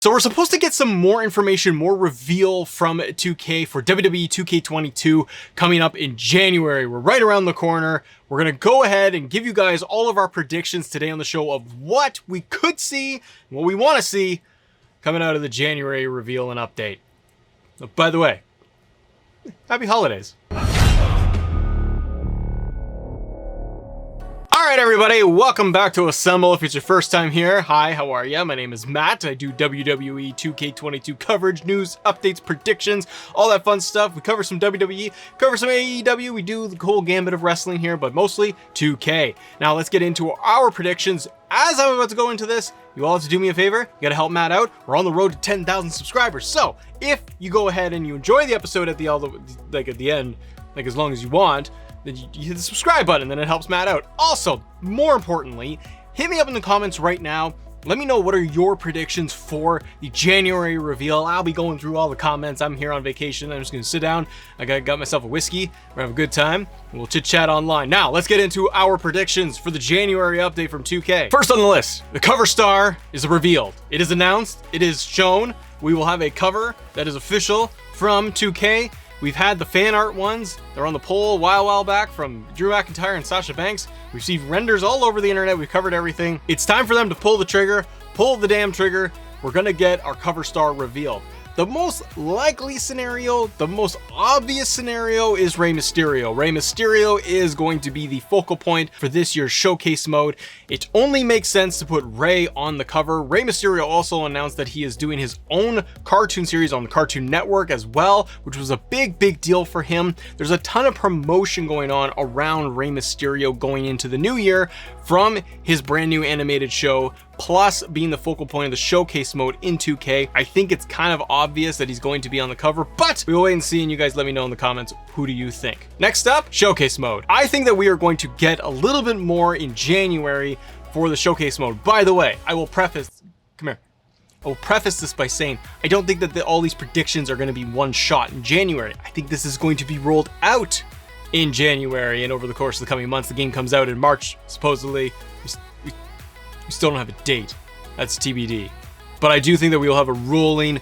So we're supposed to get some more information, more reveal from 2K for WWE 2K22 coming up in January. We're right around the corner. We're going to go ahead and give you guys all of our predictions today on the show of what we could see, and what we want to see coming out of the January reveal and update. By the way, happy holidays. Alright everybody, welcome back to Assemble. If it's your first time here, hi, how are ya? My name is Matt. I do WWE 2K22 coverage, news, updates, predictions, all that fun stuff. We cover some WWE, cover some AEW, we do the whole gambit of wrestling here, but mostly 2K. Now let's get into our predictions. As I'm about to go into this, you all have to do me a favor. You gotta help Matt out. We're on the road to 10,000 subscribers. So if you go ahead and you enjoy the episode at the end, like as long as you want, then you hit the subscribe button, then it helps Matt out. Also, more importantly, hit me up in the comments right now. Let me know what are your predictions for the January reveal. I'll be going through all the comments. I'm here on vacation. I'm just gonna sit down. I got myself a whiskey. We're having a good time. And we'll chit chat online. Now, let's get into our predictions for the January update from 2K. First on the list, the cover star is revealed. It is announced. It is shown. We will have a cover that is official from 2K. We've had the fan art ones. They're on the poll a while back from Drew McIntyre and Sasha Banks. We've seen renders all over the internet. We've covered everything. It's time for them to pull the trigger. Pull the damn trigger. We're gonna get our cover star revealed. The most likely scenario, the most obvious scenario is Rey Mysterio. Rey Mysterio is going to be the focal point for this year's showcase mode. It only makes sense to put Rey on the cover. Rey Mysterio also announced that he is doing his own cartoon series on the Cartoon Network as well, which was a big deal for him. There's a ton of promotion going on around Rey Mysterio going into the new year from his brand new animated show, plus being the focal point of the showcase mode in 2K. I think it's kind of obvious that he's going to be on the cover, but we'll wait and see, and you guys let me know in the comments, who do you think? Next up, showcase mode. I think that we are going to get a little bit more in January for the showcase mode. By the way, I will preface this by saying, I don't think that all these predictions are going to be one shot in January. I think this is going to be rolled out in January and over the course of the coming months. The game comes out in March, supposedly. We still don't have a date. That's TBD. But I do think that we will have a rolling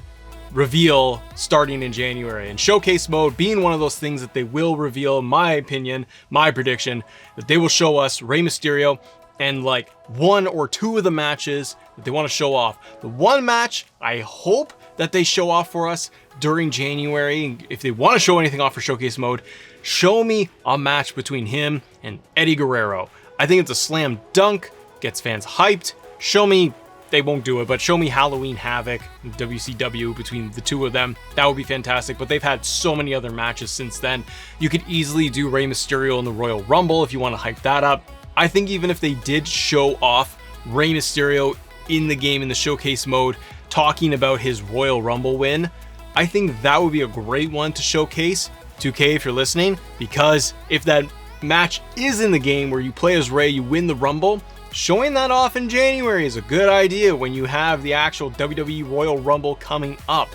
reveal starting in January. And showcase mode being one of those things that they will reveal, in my opinion, my prediction, that they will show us Rey Mysterio and like one or two of the matches that they want to show off. The one match I hope that they show off for us during January, if they want to show anything off for showcase mode, show me a match between him and Eddie Guerrero. I think it's a slam dunk, gets fans hyped. Show me, they won't do it, but show me Halloween Havoc and WCW between the two of them. That would be fantastic, but they've had so many other matches since then. You could easily do Rey Mysterio in the Royal Rumble if you want to hype that up. I think even if they did show off Rey Mysterio in the game in the showcase mode, talking about his Royal Rumble win, I think that would be a great one to showcase. 2K, if you're listening, because if that match is in the game where you play as Rey, you win the Rumble, showing that off in January is a good idea when you have the actual WWE Royal Rumble coming up.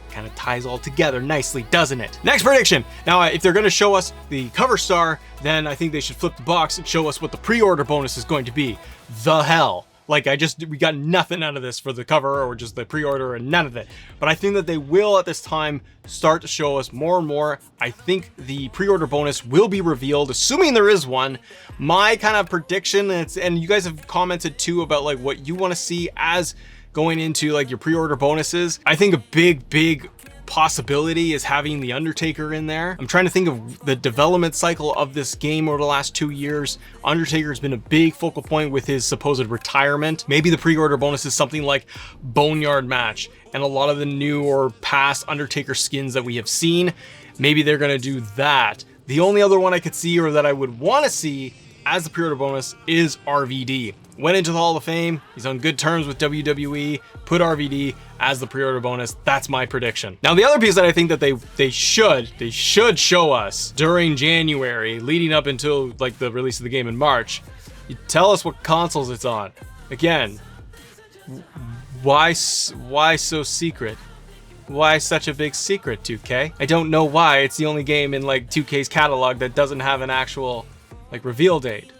Kind of ties all together nicely, doesn't it? Next prediction. Now, if they're going to show us the cover star, then I think they should flip the box and show us what the pre-order bonus is going to be. The hell. Like, we got nothing out of this for the cover or just the pre-order and none of it. But I think that they will at this time start to show us more and more. I think the pre-order bonus will be revealed, assuming there is one. My kind of prediction, and you guys have commented too about like what you want to see as going into like your pre-order bonuses. I think a big possibility is having the Undertaker in there. I'm trying to think of the development cycle of this game over the last 2 years. Undertaker's been a big focal point with his supposed retirement. Maybe the pre-order bonus is something like Boneyard Match and a lot of the new or past Undertaker skins that we have seen. Maybe they're gonna do that. The only other one I could see or that I would want to see as the pre-order bonus is RVD. Went into the Hall of Fame. He's on good terms with WWE. Put RVD as the pre-order bonus. That's my prediction. Now, the other piece that I think that they should show us during January, leading up until like the release of the game in March. You tell us what consoles it's on. Again, why so secret? Why such a big secret, 2K? I don't know why. It's the only game in like 2K's catalog that doesn't have an actual like reveal date.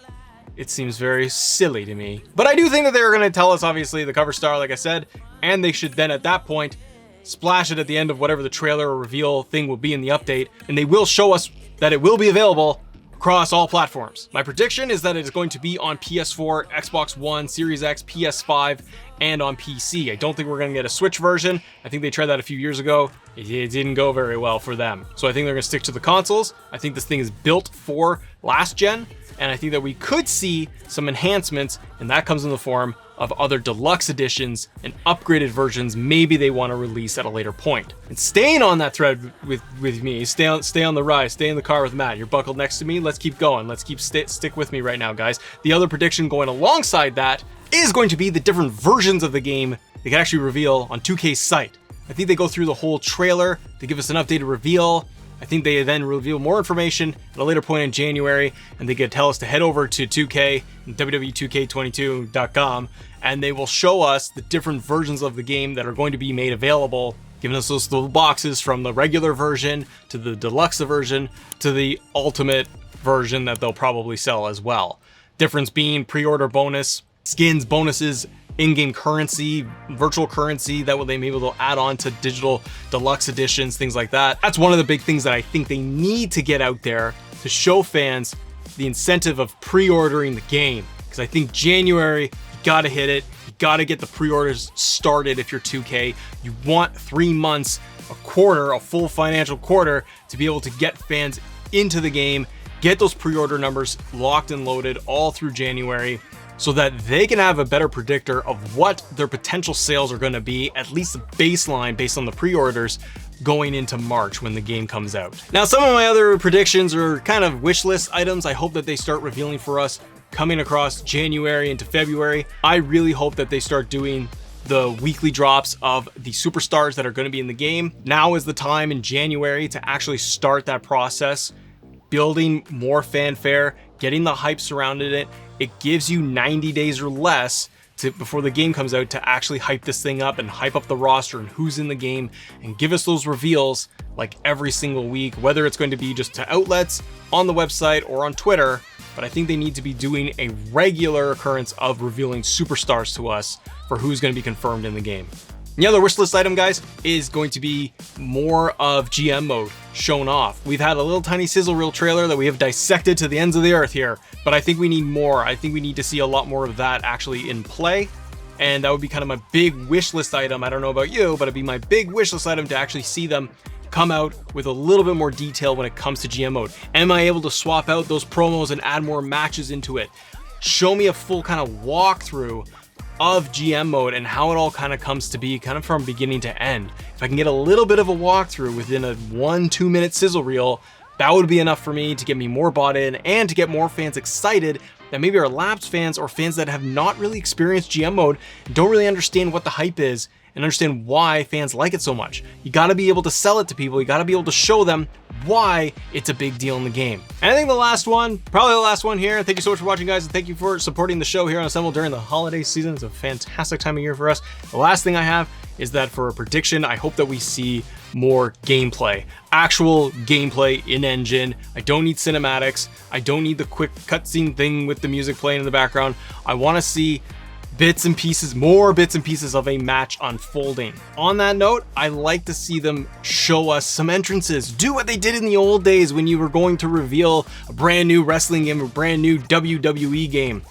It seems very silly to me. But I do think that they're going to tell us, obviously, the cover star, like I said, and they should then at that point splash it at the end of whatever the trailer or reveal thing will be in the update, and they will show us that it will be available across all platforms. My prediction is that it is going to be on PS4, Xbox One, Series X, PS5, and on PC. I don't think we're going to get a Switch version. I think they tried that a few years ago. It didn't go very well for them. So I think they're going to stick to the consoles. I think this thing is built for last gen, and I think that we could see some enhancements, and that comes in the form of other deluxe editions and upgraded versions maybe they want to release at a later point. And staying on that thread with me, stay on the rise, stay in the car with Matt. You're buckled next to me. Let's keep going. Let's stick with me right now, guys. The other prediction going alongside that is going to be the different versions of the game they can actually reveal on 2K's site. I think they go through the whole trailer, they give us an updated reveal. I think they then reveal more information at a later point in January, and they can tell us to head over to 2K and WWE 2K22.com, and they will show us the different versions of the game that are going to be made available, giving us those little boxes from the regular version to the deluxe version to the ultimate version that they'll probably sell as well. Difference being pre-order bonus, skins, bonuses, in-game currency, virtual currency that they may be able to add on to digital deluxe editions, things like that. That's one of the big things that I think they need to get out there to show fans the incentive of pre-ordering the game. Because I think January, you gotta hit it. You gotta get the pre-orders started if you're 2K. You want 3 months, a quarter, a full financial quarter to be able to get fans into the game, get those pre-order numbers locked and loaded all through January, so that they can have a better predictor of what their potential sales are going to be, at least a baseline based on the pre-orders going into March when the game comes out. Now, some of my other predictions are kind of wish list items. I hope that they start revealing for us coming across January into February. I really hope that they start doing the weekly drops of the superstars that are going to be in the game. Now is the time in January to actually start that process, building more fanfare, getting the hype surrounded it. It gives you 90 days or less before the game comes out to actually hype this thing up and hype up the roster and who's in the game, and give us those reveals like every single week, whether it's going to be just to outlets on the website or on Twitter. But I think they need to be doing a regular occurrence of revealing superstars to us for who's going to be confirmed in the game. The other wish list item, guys, is going to be more of GM mode shown off. We've had a little tiny sizzle reel trailer that we have dissected to the ends of the earth here, but I think we need more. I think we need to see a lot more of that actually in play, and that would be kind of my big wish list item. I don't know about you, but it'd be my big wish list item to actually see them come out with a little bit more detail when it comes to GM mode. Am I able to swap out those promos and add more matches into it? Show me a full kind of walkthrough of GM mode and how it all kind of comes to be, kind of from beginning to end. If I can get a little bit of a walkthrough within a 1-2 minute sizzle reel, that would be enough for me to get me more bought in and to get more fans excited that maybe are lapsed fans or fans that have not really experienced GM mode and don't really understand what the hype is and understand why fans like it so much. You got to be able to sell it to people. You got to be able to show them why it's a big deal in the game. And I think the last one, probably the last one here. Thank you so much for watching, guys, and thank you for supporting the show here on Assemble during the holiday season. It's a fantastic time of year for us. The last thing I have is that for a prediction, I hope that we see more gameplay, actual gameplay in engine. I don't need cinematics. I don't need the quick cutscene thing with the music playing in the background. I want to see bits and pieces, more bits and pieces of a match unfolding. On that note, I like to see them show us some entrances. Do what they did in the old days when you were going to reveal a brand new wrestling game, a brand new WWE game,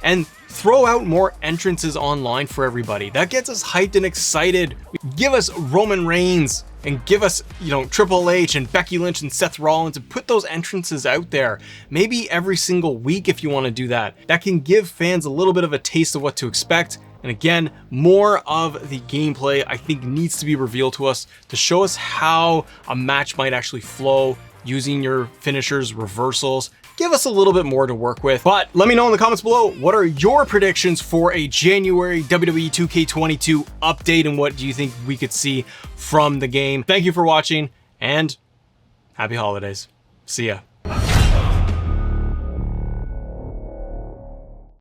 and throw out more entrances online for everybody. That gets us hyped and excited. Give us Roman Reigns and give us, Triple H and Becky Lynch and Seth Rollins, and put those entrances out there. Maybe every single week if you want to do that. That can give fans a little bit of a taste of what to expect. And again, more of the gameplay I think needs to be revealed to us to show us how a match might actually flow using your finishers, reversals. Give us a little bit more to work with. But let me know in the comments below, what are your predictions for a January WWE 2K22 update, and what do you think we could see from the game? Thank you for watching, and happy holidays. See ya.